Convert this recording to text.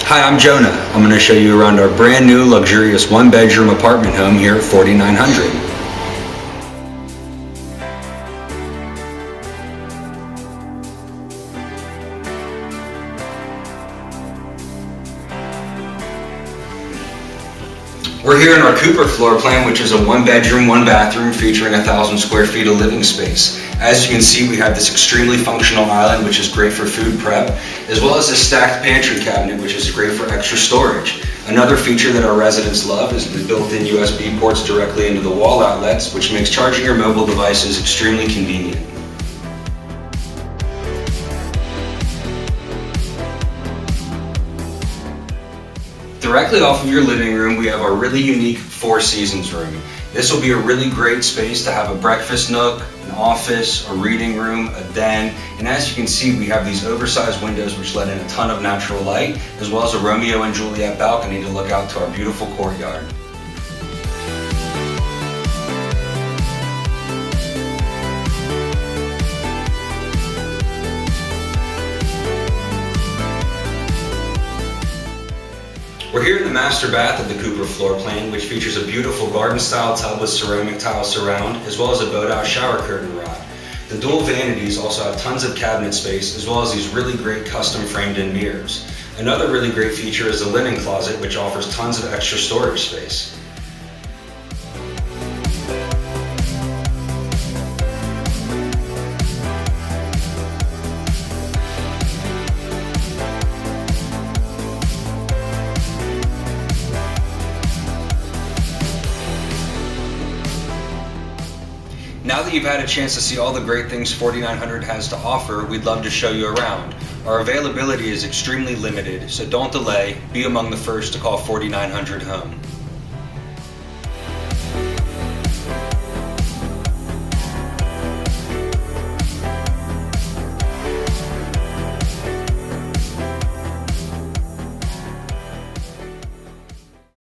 Hi, I'm Jonah. I'm going to show you around our brand new luxurious one-bedroom apartment home here at 4900. We're here in our Cooper floor plan, which is a one-bedroom, one-bathroom featuring 1,000 square feet of living space. As you can see, we have this extremely functional island, which is great for food prep, as well as a stacked pantry cabinet, which is great for extra storage. Another feature that our residents love is the built-in USB ports directly into the wall outlets, which makes charging your mobile devices extremely convenient. Directly off of your living room, we have our really unique Four Seasons room. This will be a really great space to have a breakfast nook, an office, a reading room, a den, and as you can see, we have these oversized windows which let in a ton of natural light, as well as a Romeo and Juliet balcony to look out to our beautiful courtyard. We're here in the master bath of the Cooper floor plan, which features a beautiful garden-style tub with ceramic tile surround, as well as a boat-out shower curtain rod. The dual vanities also have tons of cabinet space, as well as these really great custom framed-in mirrors. Another really great feature is the linen closet, which offers tons of extra storage space. Now that you've had a chance to see all the great things 4900 has to offer, we'd love to show you around. Our availability is extremely limited, so don't delay. Be among the first to call 4900 home.